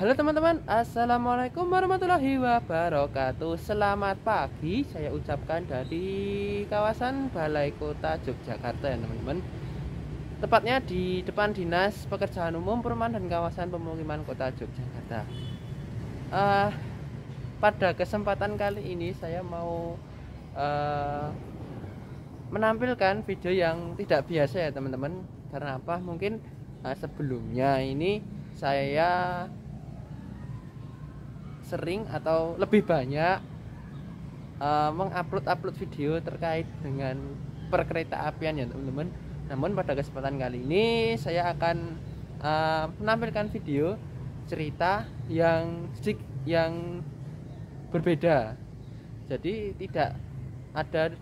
Halo teman-teman, assalamualaikum warahmatullahi wabarakatuh. Selamat pagi, saya ucapkan dari kawasan Balai Kota Yogyakarta ya teman-teman. Tepatnya di depan Dinas Pekerjaan Umum Perumahan dan Kawasan Pemukiman Kota Yogyakarta. Eh, Pada kesempatan kali ini saya mau menampilkan video yang tidak biasa ya teman-teman. Karena apa? Mungkin sebelumnya ini saya sering atau lebih banyak mengupload video terkait dengan perkereta apian ya teman-teman. Namun pada kesempatan kali ini saya akan menampilkan video cerita yang berbeda. Jadi tidak ada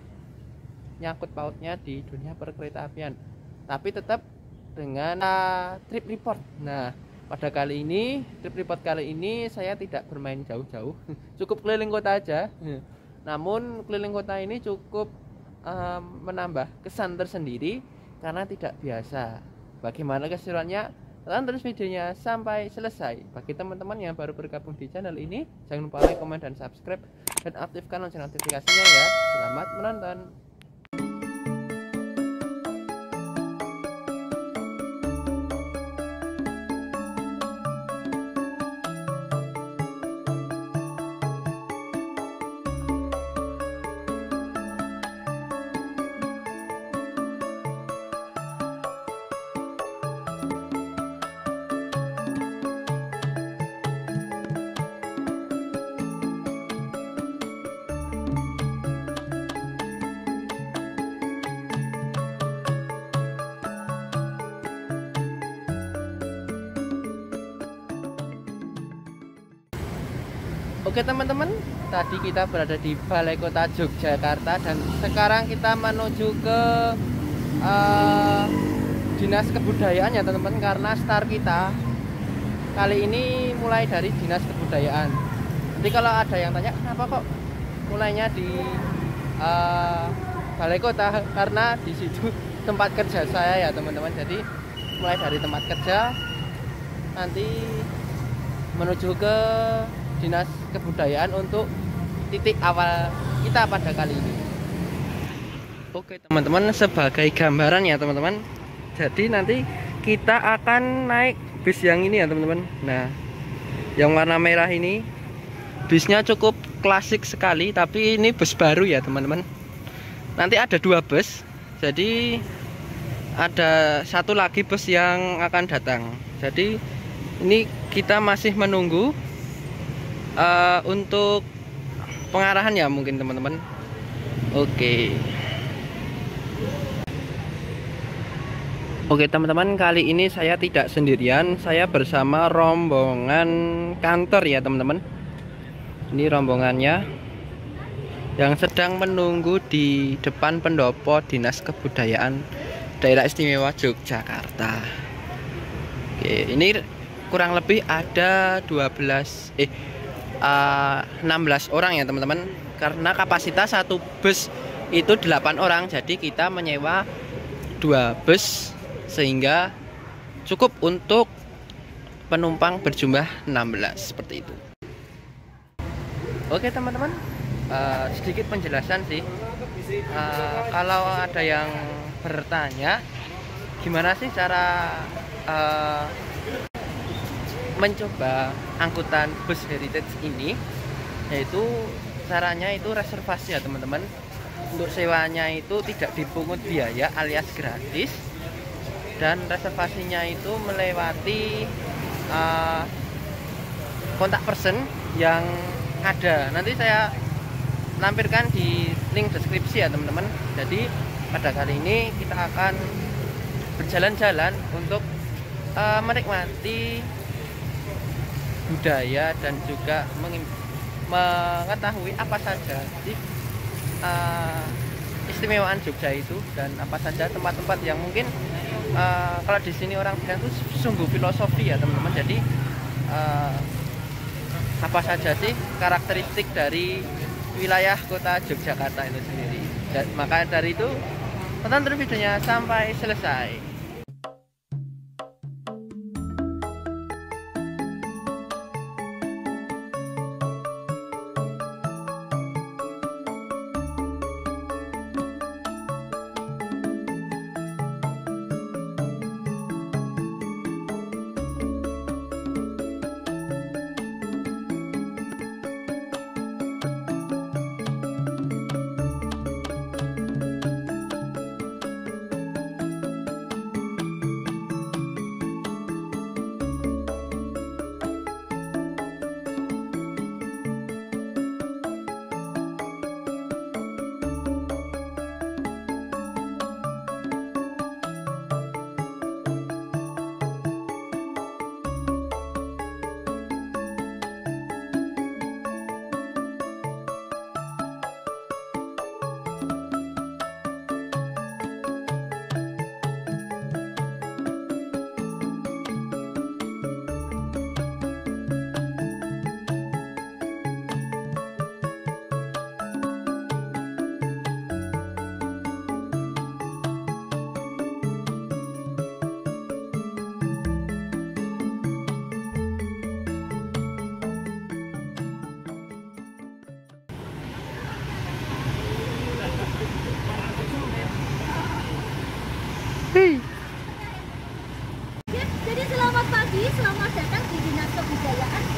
nyangkut pautnya di dunia perkereta apian, tapi tetap dengan trip report. Nah, pada trip report kali ini saya tidak bermain jauh-jauh, cukup keliling kota aja. Namun keliling kota ini cukup menambah kesan tersendiri karena tidak biasa. Bagaimana keseruannya? Tonton terus videonya sampai selesai. Bagi teman-teman yang baru bergabung di channel ini, jangan lupa like, komen, dan subscribe, dan aktifkan lonceng notifikasinya ya. Selamat menonton. Oke teman-teman, tadi kita berada di Balai Kota Yogyakarta dan sekarang kita menuju ke Dinas Kebudayaan ya teman-teman, karena start kita kali ini mulai dari Dinas Kebudayaan. Jadi kalau ada yang tanya kenapa kok mulainya di Balai Kota, karena di situ tempat kerja saya ya teman-teman. Jadi mulai dari tempat kerja nanti menuju ke Dinas Kebudayaan untuk titik awal kita pada kali ini. Oke teman-teman, sebagai gambaran ya teman-teman, jadi nanti kita akan naik bis yang ini ya teman-teman. Nah, yang warna merah ini bisnya cukup klasik sekali, tapi ini bus baru ya teman-teman. Nanti ada 2 bus, jadi ada satu lagi bus yang akan datang. Jadi ini kita masih menunggu untuk pengarahan ya mungkin teman-teman. Oke teman-teman, kali ini saya tidak sendirian, saya bersama rombongan kantor ya teman-teman. Ini rombongannya yang sedang menunggu di depan pendopo Dinas Kebudayaan Daerah Istimewa Yogyakarta. Oke, ini kurang lebih ada 16 orang ya teman-teman, karena kapasitas satu bus itu 8 orang, jadi kita menyewa 2 bus sehingga cukup untuk penumpang berjumlah 16 seperti itu. Oke teman-teman, sedikit penjelasan sih. Kalau ada yang bertanya gimana sih cara mencoba angkutan bus heritage ini, yaitu caranya itu reservasi ya teman-teman. Untuk sewanya itu tidak dipungut biaya alias gratis, dan reservasinya itu melewati kontak person yang ada. Nanti saya lampirkan di link deskripsi ya teman-teman. Jadi pada kali ini kita akan berjalan-jalan untuk menikmati budaya dan juga mengetahui apa saja sih istimewaan Jogja itu, dan apa saja tempat-tempat yang mungkin kalau di sini orang bilang itu sungguh filosofi ya teman-teman. Jadi apa saja sih karakteristik dari wilayah kota Yogyakarta itu sendiri. Dan maka dari itu tonton terus videonya sampai selesai.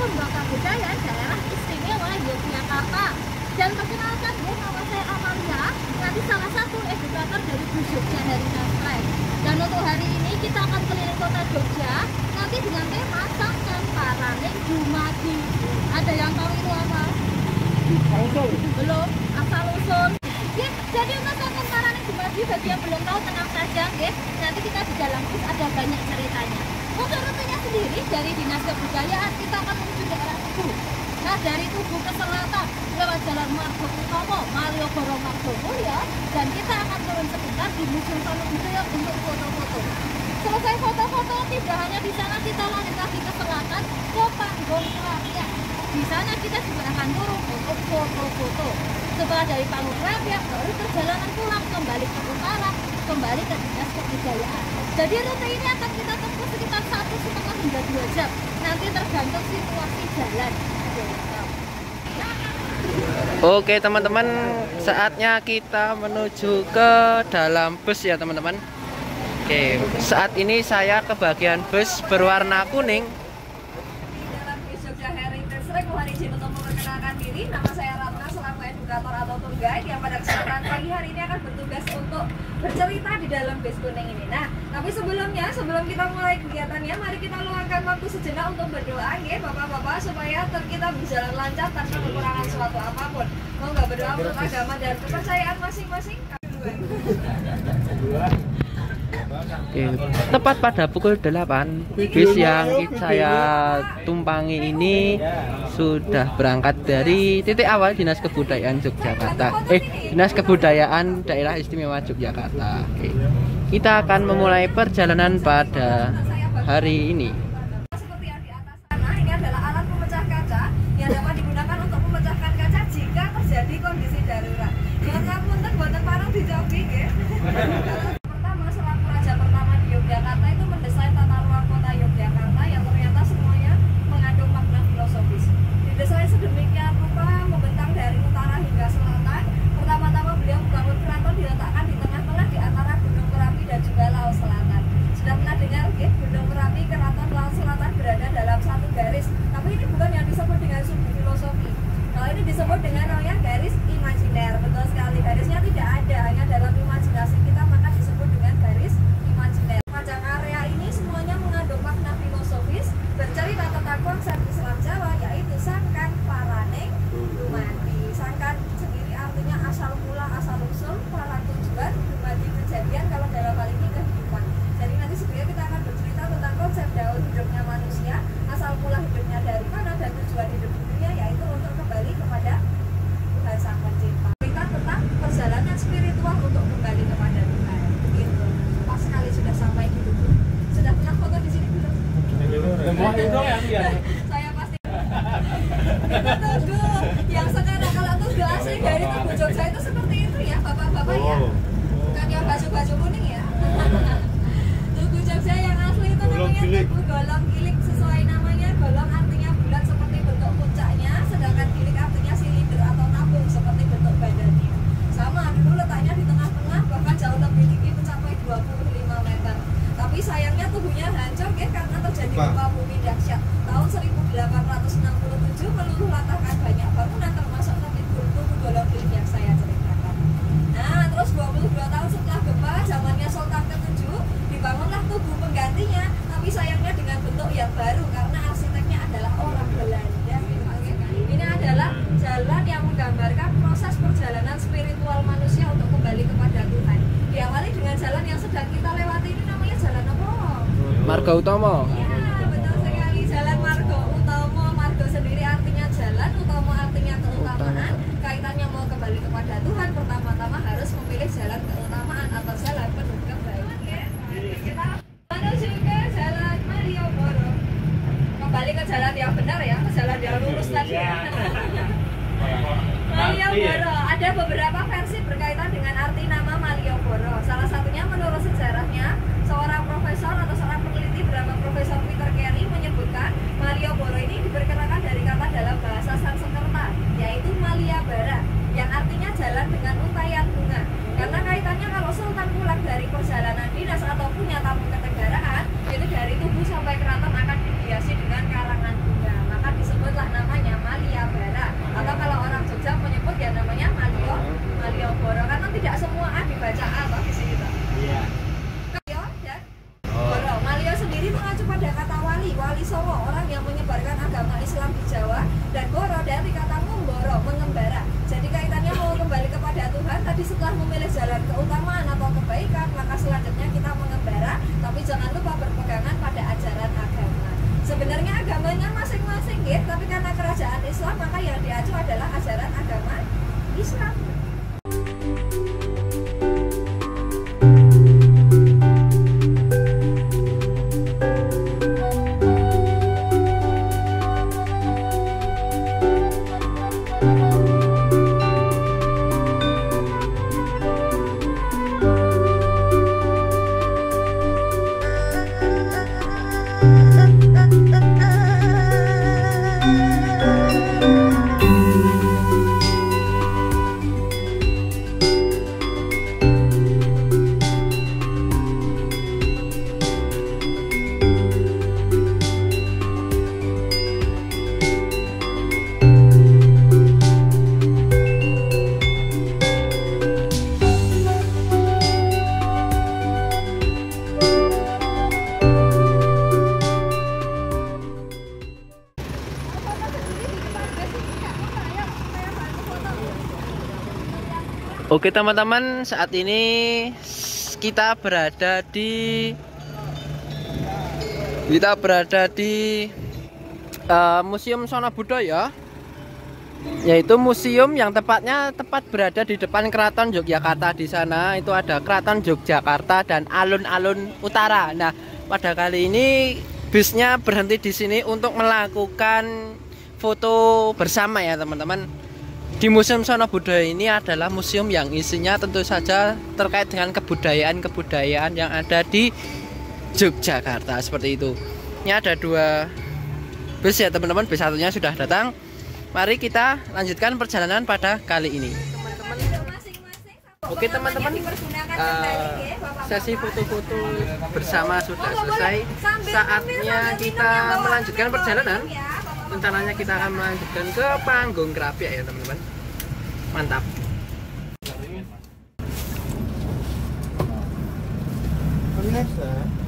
Kebudayaan Daerah Istimewa Yogyakarta. Dan perkenalkan, nama saya Amalia, nanti salah satu edukator dari Bus Jogja Heritage Track. Dan untuk hari ini kita akan keliling kota Jogja, nanti dengan tema Sangkan Paraning Dumadi. Ada yang tahu itu apa? Belum? Asal usul. Ya, jadi untuk Sangkan Paraning Dumadi, bagi yang belum tahu tenang saja, ya. Nanti kita di dalam bus ada banyak ceritanya. Untuk rutenya sendiri dari Dinas Kebudayaan kita akan menuju daerah Tugu. Nah, dari Tugu ke selatan lewat Jalan Margo Utomo, Malioboro Margomulyo, dan kita akan turun sebentar di Museum Tanubudaya untuk foto-foto. Selesai foto-foto, tidak hanya di sana, kita lanjut lagi ke selatan ke Panggung Rakyat. Di sana kita juga akan turun untuk foto-foto. Setelah dari Panggung Rakyat, baru perjalanan pulang kembali ke utara, kembali ke Dinas Kebudayaan. Jadi rute ini akan kita tempuh sekitar 1,5 hingga 2 jam. Nanti tergantung situasi jalan. Oke teman-teman, saatnya kita menuju ke dalam bus ya teman-teman. Oke, saat ini saya ke bagian bus berwarna kuning. Dalam Bus Jogja Heritage Track, mohon izin untuk memperkenalkan diri. Nama saya Ratna selaku edukator atau tour guide yang pada kesempatan pagi hari ini akan bertugas untuk bercerita di dalam bus kuning ini. Nah, tapi sebelumnya, sebelum kita mulai kegiatannya, mari kita luangkan waktu sejenak untuk berdoa ya Bapak-bapak, supaya kita berjalan lancar tanpa kekurangan suatu apapun. Mau nggak berdoa menurut agama dan kepercayaan masing-masing? Oke, tepat pada pukul 8 bis yang saya tumpangi ini sudah berangkat dari titik awal Dinas Kebudayaan Yogyakarta. Dinas Kebudayaan Daerah Istimewa Yogyakarta. Oke. Kita akan memulai perjalanan pada hari ini. Seperti yang di atas sana, ini adalah alat pemecah kaca yang dapat digunakan untuk memecahkan kaca jika terjadi kondisi darurat. Jangan ngapunten buatan parang dicobi ya. Pertama, selaku raja pertama di Yogyakarta itu mendesain tata ruang kota Yogyakarta yang ternyata semuanya mengandung makna filosofis. Didesain sedemikian rupa membentang dari utara hingga selatan. Pertama-tama beliau membangun keraton diletakkan di tengah-tengah di antara Gunung Merapi dan juga Laut Selatan. Sudah pernah dengar ya, Gunung Merapi, Keraton, Laut Selatan berada dalam satu garis. Tapi ini bukan yang disebut dengan sumbu filosofi. Kalau ini disebut dengan namanya garis imajiner. Betul sekali, garisnya tidak ada, hanya dalam imajinasi kita, maka disebut dengan garis imajiner. Panjang area ini semuanya mengandung makna filosofis bercerita tentang konsep Islam Jawa, yaitu Sangkan Paraning Dumadi. Sangkan sendiri artinya asal mula, asal usul, para tujuan, dumadi kejadian, kalau dalam hal ini kehidupan. Jadi nanti sebenarnya kita akan bercerita tentang konsep daur hidupnya manusia, asal mula hidupnya dari mana, dan tujuan hidup di dunia yaitu untuk kembali kepada Tuhan Sang Pencipta. Cerita tentang perjalanan spiritual untuk kembali kepada Tuhan. Begitu. Pas sekali sudah sampai di Tugu. Sudah pernah foto di sini belum? Saya pasti. Tugu yang sekarang, kalau Tugu asli dari Tugu Jogja itu seperti itu ya, bapak-bapak ya. Bukan yang baju-baju kuning ya. Tugu Jogja yang asli itu namanya Tugu Golong Gilik, sesuai namanya. Golong artinya bulat seperti bentuk puncaknya, sedangkan gilik artinya silinder atau tabung seperti bentuk badannya. Sama, dulu letaknya di tengah-tengah, bahkan jauh lebih tinggi mencapai 25 meter. Tapi sayangnya tubuhnya hancur ya, karena terjadi gempa bumi dahsyat tahun 1867, meluluh lantakkan banyak bangunan termasuk Tugu Golong Gilik yang saya ceritakan. Nah, terus 22 tahun setelah gempa, zamannya Sultan ke-7, dibangunlah tugu penggantinya, tapi sayangnya dengan bentuk yang baru karena arsiteknya adalah orang Belanda. Ini adalah jalan yang menggambarkan proses perjalanan spiritual manusia untuk kembali kepada Tuhan. Diawali dengan jalan yang sedang kita lewati, ini namanya jalan apa? Margo Utomo. Ya, betul sekali, jalan Margo Utomo. Margo sendiri artinya jalan, Utomo artinya keutamaan. Kaitannya mau kembali kepada Tuhan, pertama-tama harus memilih jalan keutamaan atau jalan penuh kebaikan. Kita menuju ke jalan Malioboro. Kembali ke jalan yang benar ya, ke jalan yang lurus tadi. Malioboro, ada beberapa versi berkaitan dengan arti nama Malioboro. Salah satunya menurut sejarahnya, seorang profesor atau seorang peneliti bernama Profesor Peter Carey menyebutkan Malioboro ini diperkirakan dari kata dalam bahasa Sanskerta, yaitu Maliabara, yang artinya jalan dengan untayan bunga. Karena kaitannya kalau Sultan pulang dari perjalanan dinas atau punya tamu kenegaraan, itu dari Tugu sampai Keraton akan dihiasi dengan karangan bunga, maka disebut Songo, orang yang menyebarkan agama Islam di Jawa, dan Goro dari kata ngumboro, mengembara. Jadi kaitannya mau kembali kepada Tuhan. Tadi setelah memilih jalan keutamaan atau kebaikan, maka selanjutnya kita mengembara, tapi jangan lupa berpegangan pada ajaran agama. Sebenarnya agamanya masing-masing ya, tapi karena kerajaan Islam maka yang diacu adalah ajaran agama Islam. Oke teman-teman, saat ini kita berada di Museum Sono Budaya, yaitu museum yang tepat berada di depan Keraton Yogyakarta. Di sana itu ada Keraton Yogyakarta dan alun-alun utara. Nah, pada kali ini busnya berhenti di sini untuk melakukan foto bersama ya teman-teman. Di Museum Sono Budaya ini adalah museum yang isinya tentu saja terkait dengan kebudayaan yang ada di Yogyakarta, seperti itu. Ini ada 2 bus ya teman-teman, bus satunya sudah datang. Mari kita lanjutkan perjalanan pada kali ini. Oke teman-teman, sesi foto-foto bersama sudah selesai. Saatnya kita melanjutkan perjalanan. Rencananya kita akan melanjutkan ke Panggung Krapyak ya teman-teman. Mantap.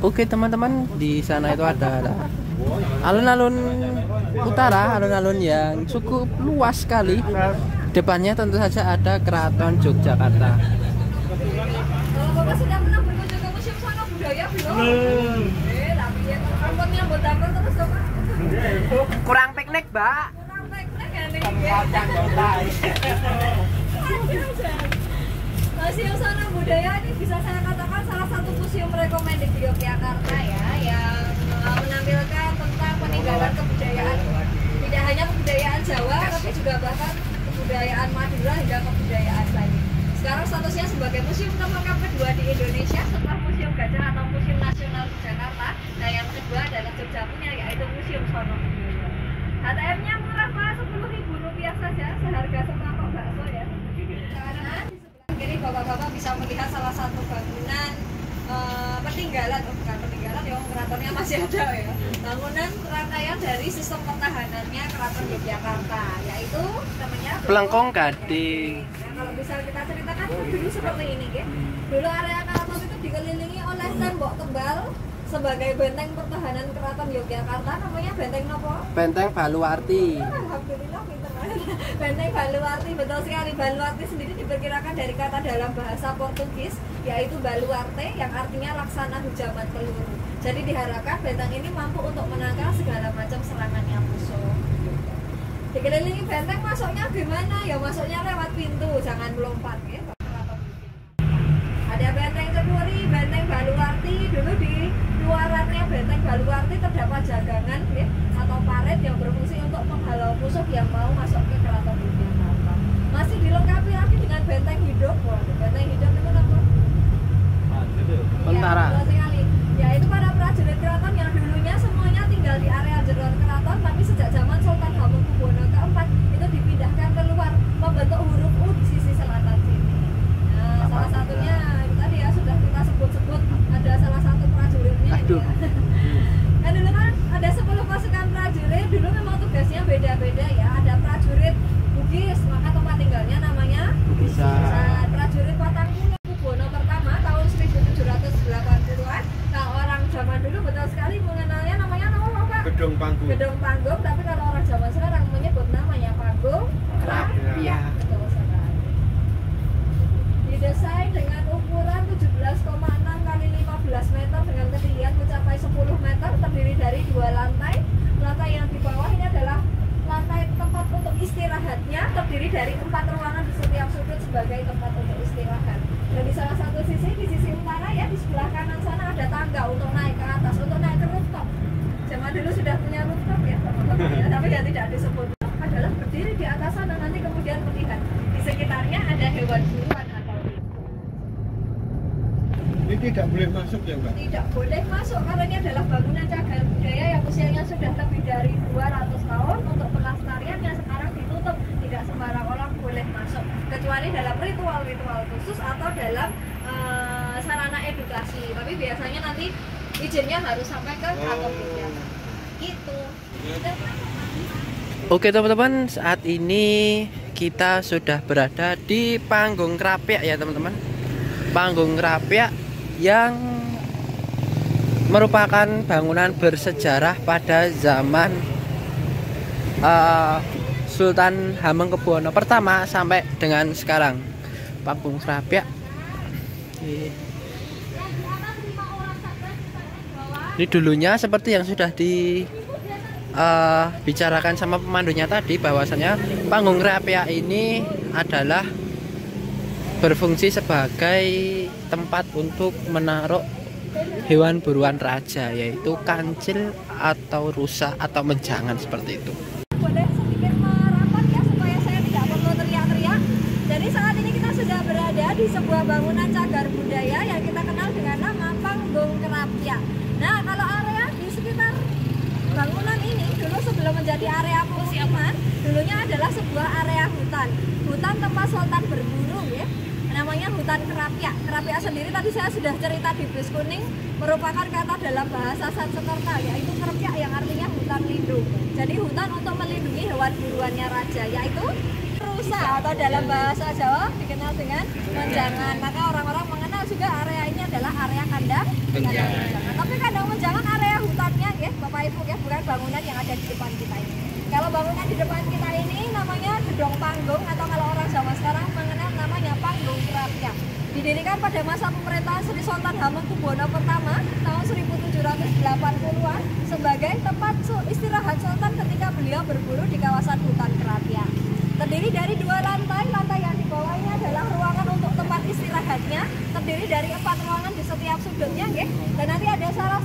Oke teman-teman, di sana itu ada alun-alun utara, alun-alun yang cukup luas sekali. Depannya tentu saja ada Keraton Yogyakarta. Kalau Bapak sudah pernah berkunjung ke Museum Sono Budaya belum? Tapi ya kalau nyambut damar terus Bapak. Kurang piknik, Mbak. Kurang piknik ya nih. Museum Sono Budaya ini bisa saya katakan salah satu museum recommended di Yogyakarta ya, yang menampilkan tentang peninggalan kebudayaan, tidak hanya kebudayaan Jawa tapi juga bahkan kebudayaan Madura hingga kebudayaan lain. Sekarang statusnya sebagai museum terlengkap kedua di Indonesia setelah Museum Gajah atau Museum Nasional di Jakarta. Nah yang kedua adalah Jogja punya, yaitu Museum Sono Budaya. HTM-nya murah Pak, Rp10.000 saja, seharga semangkok bakso ya. Nah, di sebelah kiri bapak-bapak bisa melihat salah satu bangunan peninggalan, bukan peninggalan ya, keratonnya masih ada ya. Bangunan rangkaian dari sistem pertahanannya Keraton Yogyakarta, yaitu namanya Pelengkong Gading. Kalau bisa kita ceritakan dulu seperti ini ya. Dulu area keraton itu dikelilingi oleh tembok tebal sebagai benteng pertahanan Keraton Yogyakarta, namanya Benteng Nopo? Benteng Baluarti. Alhamdulillah pinter. Benteng Baluarti, betul sekali. Baluarti sendiri diperkirakan dari kata dalam bahasa Portugis yaitu baluarte yang artinya laksana hujaman peluru. Jadi diharapkan benteng ini mampu untuk menangkal segala macam serangannya musuh. Dikelilingi benteng, masuknya gimana? Ya masuknya lewat pintu, jangan melompat ya. Ada Benteng Cepuri, Benteng Baluarti. Dulu di luarannya Benteng Baluarti terdapat jagangan ya, atau paret yang berfungsi untuk menghalau musuh yang mau masuk ke Keraton Yogyakarta. Masih dilengkapi lagi dengan benteng hidup. Benteng hidup itu apa? Tentara. Ya, sekali. Ya itu para prajurit keraton yang dulunya semuanya tinggal di area jero keraton, tapi sejak zaman Sultan Hamengkubuwono keempat itu dipindahkan keluar membentuk huruf U di sisi selatan sini. Nah, salah satunya itu tadi ya sudah kita sebut-sebut, ada salah satu prajuritnya. Aduh. Kan dulu kan ada 10 pasukan Gedung panggung, tapi kalau orang zaman sekarang menyebut namanya panggung Krapia. Betul sekali. Didesain dengan ukuran 17,6 kali 15 meter dengan ketinggian mencapai 10 meter, terdiri dari 2 lantai. Lantai yang di bawah ini adalah lantai tempat untuk istirahatnya, terdiri dari 4 ruangan di setiap sudut sebagai tempat untuk istirahat. Dan di salah satu sisi, di sisi utara ya, di sebelah kanan sana ada tangga untuk naik ke atas, untuk naik ke rooftop. Zaman dulu sudah punya rooftop ya teman-teman ya, tapi ya tidak disebut. Adalah berdiri di atas sana, nanti kemudian melihat di sekitarnya ada hewan buruan atau Ini tidak boleh masuk ya Mbak? tidak boleh masuk karena ini adalah bangunan cagar budaya yang usianya sudah lebih dari 200 tahun. Untuk pelestariannya sekarang ditutup, tidak sembarang orang boleh masuk kecuali dalam ritual-ritual khusus atau dalam sarana edukasi. Tapi biasanya nanti izinnya harus sampai ke kantor budaya gitu. Oke teman-teman, saat ini kita sudah berada di Panggung Krapia ya teman-teman. Panggung Krapia yang merupakan bangunan bersejarah pada zaman Sultan Hamengkubuwono pertama sampai dengan sekarang. Panggung Krapia ini dulunya seperti yang sudah dibicarakan sama pemandunya tadi, bahwasanya Panggung Krapia ini adalah berfungsi sebagai tempat untuk menaruh hewan buruan raja, yaitu kancil atau rusa atau menjangan seperti itu. Boleh sedikit merapat ya supaya saya tidak perlu teriak-teriak. Jadi saat ini kita sudah berada di sebuah bangunan cagar budaya yang kita kenal dengan nama Panggung Krapia. Nah, kalau area di sekitar bangunan ini dulu sebelum menjadi area pemukiman, dulunya adalah sebuah area hutan. Hutan tempat sultan berburu ya. Namanya hutan Krapia. Krapia sendiri tadi saya sudah cerita di bus kuning, merupakan kata dalam bahasa Sanskerta yaitu Krapia yang artinya hutan lindung. Jadi hutan untuk melindungi hewan buruannya raja, yaitu rusa atau dalam bahasa Jawa dikenal dengan menjangan. Maka orang-orang mengenal juga area ini adalah area kandang menjangan. Tapi kandang menjangan area hutannya ya Bapak Ibu ya, bukan bangunan yang ada di depan kita ini. Kalau bangunan di depan kita ini namanya Gedung Panggung, atau kalau orang Jawa sekarang mengenal namanya Panggung Krapia. Didirikan pada masa pemerintahan Sri Sultan Hamengkubuwono pertama tahun 1780-an sebagai tempat istirahat sultan ketika beliau berburu di kawasan hutan Krapia. Terdiri dari 2 lantai, lantai yang di bawah ini adalah ruangan untuk tempat istirahatnya, terdiri dari 4 ruangan di setiap sudutnya ya. Dan nanti ada di salah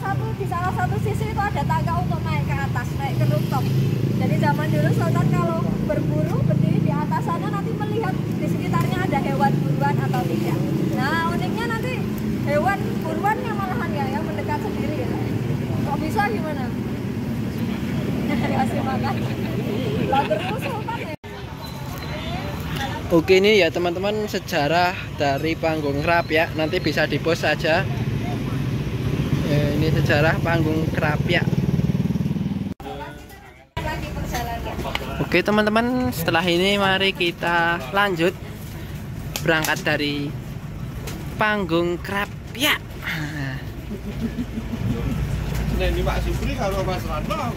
satu sisi itu ada tangga untuk naik ke atas, naik ke rooftop. Jadi zaman dulu sultan kalau berburu berdiri di atas sana, nanti melihat di sekitarnya ada hewan buruan atau tidak. Nah uniknya nanti hewan buruannya malahan ya yang mendekat sendiri ya. Kok bisa gimana? Kasih makan. Lah terus sultan ya. Oke, ini ya teman-teman sejarah dari Panggung Krapia, nanti bisa di-post saja. Ini sejarah Panggung Krapia. Oke teman-teman, setelah ini mari kita lanjut berangkat dari Panggung Krapia. Nah ini Pak Supri kalau Mas Rano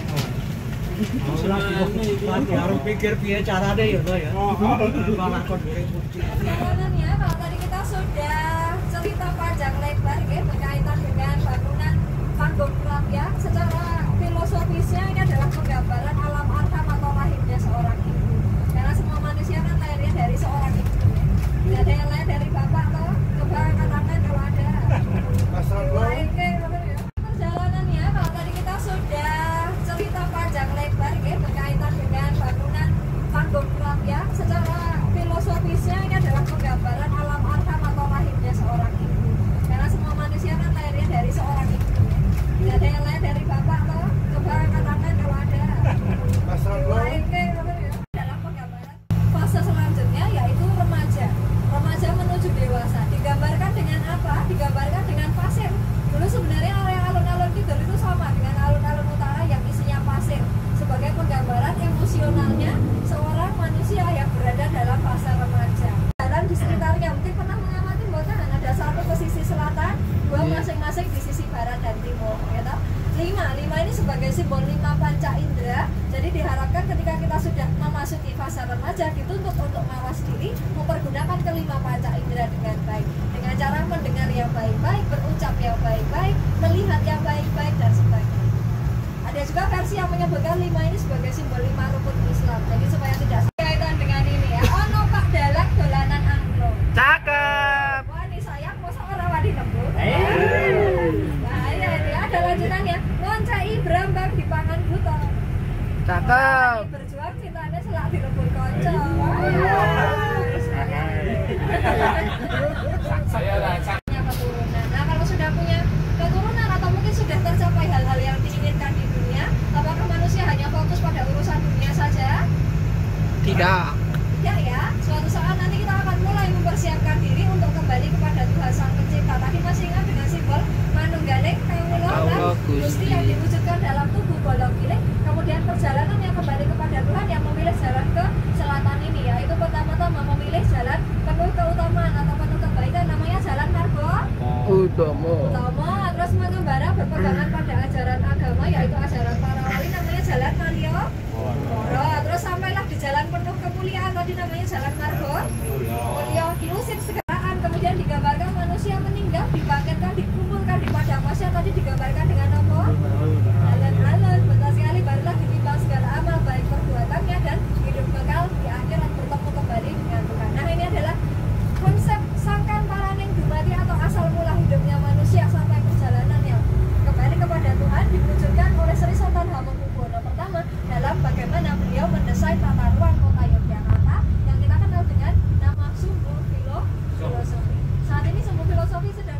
harus pikir piye carane ya to ya. Perjalanannya kalau tadi kita sudah cerita panjang lebar ya berkaitan dengan bangunan Panggung Krapia. Secara filosofisnya ini adalah penggambaran alam arham atau lahirnya seorang ibu. Karena semua manusia kan lahirnya dari seorang ibu. Tidak ada yang lain dari bapak atau coba katakan kalau ada. Mas Rano Perjalanannya kalau tadi kita sudah cerita panjang lebar ya berkaitan dengan bangunan Panggung Krapia. Secara filosofisnya ini adalah penggambaran alam arham atau lahirnya seorang ibu. Karena semua manusia kan lahirnya dari seorang ibu. Tidak ada yang lain dari bapak atau coba katakan kalau ada. Mas Rano Dalam penggambaran fase selanjutnya yaitu remaja. Remaja menuju dewasa. Digambarkan dengan apa? Digambarkan dengan pasir. Dulu sebenarnya area alun-alun kidul itu sama dengan alun-alun utara yang isinya pasir. Sebagai penggambaran emosionalnya seorang manusia yang berada dalam fase remaja. Jalan di sekitarnya mungkin pernah mengamati bahwa ada satu ke sisi selatan, 2 masing-masing di sisi barat dan timur. Gitu. 5 ini sebagai simbol 5 saja dituntut untuk mawas diri, mempergunakan kelima panca indera dengan baik, dengan cara mendengar yang baik-baik, berucap yang baik-baik, melihat yang baik-baik, dan sebagainya. Ada juga versi yang menyebutkan 5 ini sebagai simbol 5 rukun Islam. Jadi supaya tidak kaitan dengan ini ya. Ono Pak Dalak dolanan angklung. Cakep. Wah ini sayang, masa orang wadi lembut. Nah iya ini ada lanjutannya. Ngoncai berambang di pangan buta. Cakep. Berjuang cintanya selak direbut konco. Saya rasa Punya keturunan. Nah kalau sudah punya keturunan atau mungkin sudah tercapai hal-hal yang diinginkan di dunia, apakah manusia hanya fokus pada urusan dunia saja? Tidak. Tidak ya. Suatu saat nanti kita akan mulai mempersiapkan diri untuk kembali kepada Tuhan Sang Pencipta. Tadi masih ingat dengan simbol manunggaling kawula lan Gusti yang diwujudkan dalam tubuh bolong pilih. Kemudian perjalanan yang kembali kepada Tuhan yang memilih jalan ke selatan ini, yaitu pertama-tama memilih jalan penuh keutamaan atau penuh kebaikan, namanya jalan Margo Utomo. Utama. Terus mengembara berpegangan pada ajaran agama, yaitu ajaran para wali, namanya jalan Mario Moro. Terus sampailah di jalan penuh kemuliaan, tadi namanya jalan Margo Mulyo. Diusir segaraan, kemudian digambarkan manusia meninggal, dibangkitkan, dikumpulkan di padang mahsyar, tadi digambarkan dengan apa? Alun-alun. Betul sekali, barulah ditimbang segala amal baik perbuatannya dan hidup kekal di akhirat bertemu kembali dengan Tuhan. Nah ini adalah konsep sangkan paraning dumati atau asal mula hidupnya manusia sampai perjalanannya kembali kepada Tuhan diwujudkan oleh Sri Sultan Hamengkubuwono pertama dalam bagaimana beliau mendesain tata ruang kota Yogyakarta yang kita kenal dengan nama Sumbu Filosofi. Saat ini Sumbu Filosofi sedang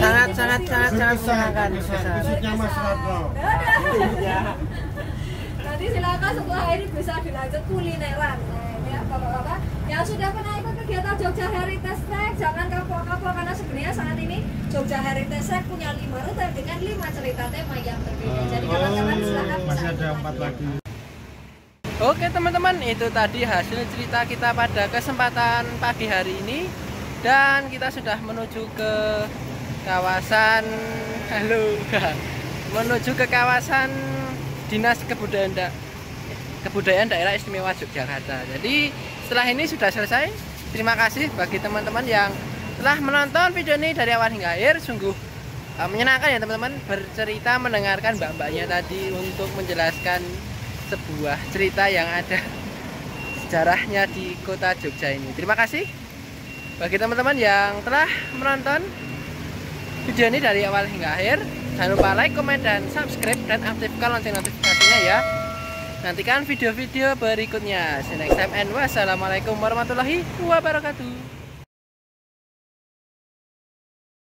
Sangat menyenangkan. khususnya Mas Ratno. Nanti silakan setelah ini bisa dilanjut kulineran. Nah, ini ya Bapak-bapak yang sudah pernah ikut kegiatan Jogja Heritage Trek, jangan kapok-kapok karena sebenarnya saat ini Jogja Heritage Trek punya 5 rute dengan 5 cerita tema yang berbeda. Jadi kawan-kawan silakan bisa Masih ada ikut 4 lagi. Oke teman-teman, itu tadi hasil cerita kita pada kesempatan pagi hari ini. Dan kita sudah menuju ke kawasan menuju ke kawasan Dinas Kebudayaan Daerah Istimewa Yogyakarta. Jadi setelah ini sudah selesai. Terima kasih bagi teman-teman yang telah menonton video ini dari awal hingga akhir. Sungguh menyenangkan ya teman-teman, bercerita mendengarkan mbak-mbaknya tadi untuk menjelaskan sebuah cerita yang ada sejarahnya di kota Jogja ini. Terima kasih bagi teman-teman yang telah menonton video ini dari awal hingga akhir. Jangan lupa like, komen, dan subscribe, dan aktifkan lonceng notifikasinya ya. Nantikan video-video berikutnya. See you next time and wassalamualaikum warahmatullahi wabarakatuh.